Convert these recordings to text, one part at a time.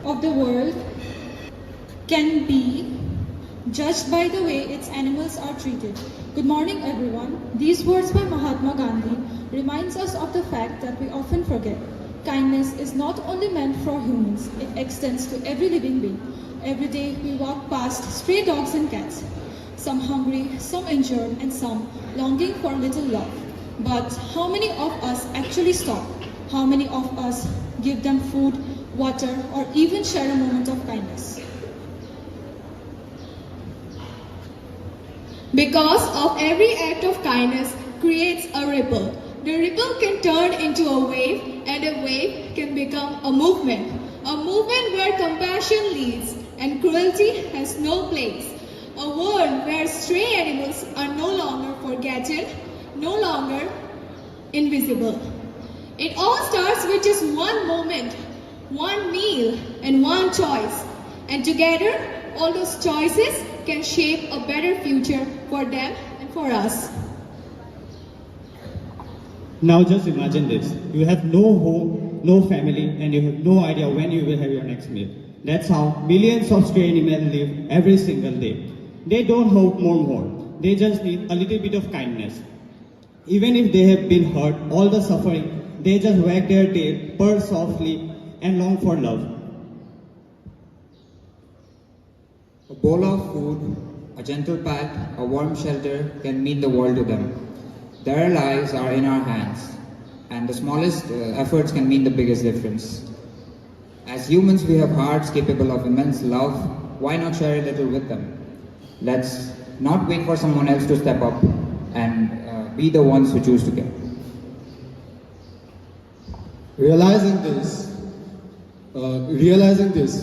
of the world can be judged by the way its animals are treated. Good morning, everyone. These words by Mahatma Gandhi reminds us of the fact that we often forget. Kindness is not only meant for humans, it extends to every living being. Every day we walk past stray dogs and cats, some hungry, some injured, and some longing for a little love. But how many of us actually stop? How many of us give them food, water, or even share a moment of kindness? Because of every act of kindness creates a ripple. The ripple can turn into a wave, and a wave can become a movement. A movement where compassion leads and cruelty has no place. A world where stray animals are no longer forgotten, no longer invisible. It all starts with just one moment, one meal, and one choice. And together, all those choices can shape a better future for them and for us. Now just imagine this. You have no home, no family, and you have no idea when you will have your next meal. That's how millions of stray animals live every single day. They don't hope more. They just need a little bit of kindness. Even if they have been hurt, all the suffering, they just wag their tail, purr softly, and long for love. A bowl of food, a gentle pat, a warm shelter can mean the world to them. Their lives are in our hands, and the smallest efforts can mean the biggest difference. As humans, we have hearts capable of immense love. Why not share a little with them? Let's not wait for someone else to step up and be the ones who choose to care. Realizing this,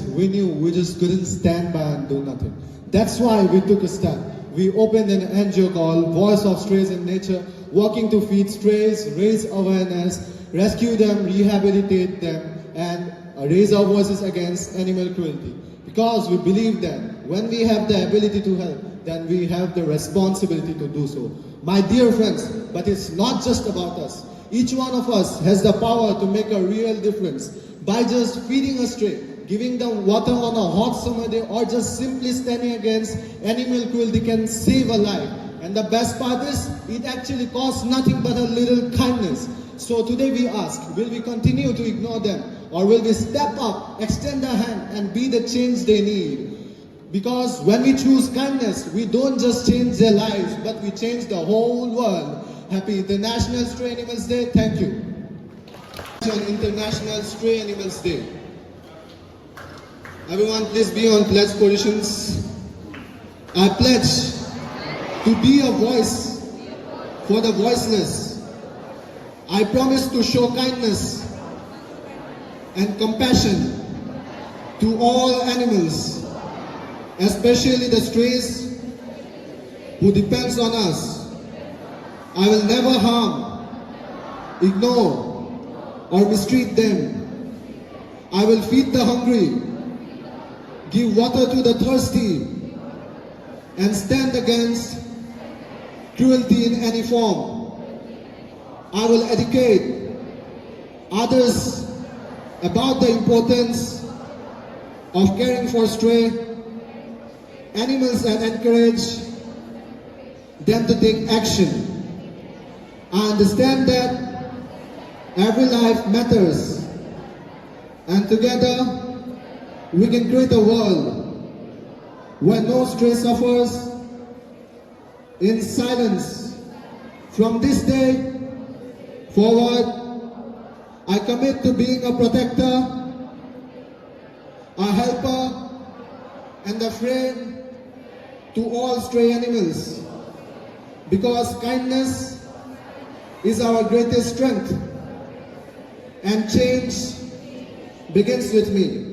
we knew we just couldn't stand by and do nothing. That's why we took a step. We opened an NGO called Voice of Strays in Nature, working to feed strays, raise awareness, rescue them, rehabilitate them, and raise our voices against animal cruelty. Because we believe that when we have the ability to help, then we have the responsibility to do so. My dear friends, but it's not just about us. Each one of us has the power to make a real difference by just feeding a stray, giving them water on a hot summer day, or just simply standing against animal cruelty can save a life. And the best part is, it actually costs nothing but a little kindness. So today we ask, will we continue to ignore them, or will we step up, extend a hand, and be the change they need? Because when we choose kindness, we don't just change their lives, but we change the whole world. Happy International Stray Animals Day. Thank you. International Stray Animals Day. Everyone please be on pledge positions. I pledge to be a voice for the voiceless. I promise to show kindness and compassion to all animals, especially the strays who depends on us. I will never harm, ignore, or mistreat them. I will feed the hungry, give water to the thirsty, and stand against cruelty in any form. I will educate others about the importance of caring for stray animals and encourage them to take action. I understand that every life matters, and together we can create a world where no stray suffers in silence. From this day forward, I commit to being a protector, a helper, and a friend to all stray animals, because kindness is our greatest strength, and change begins with me.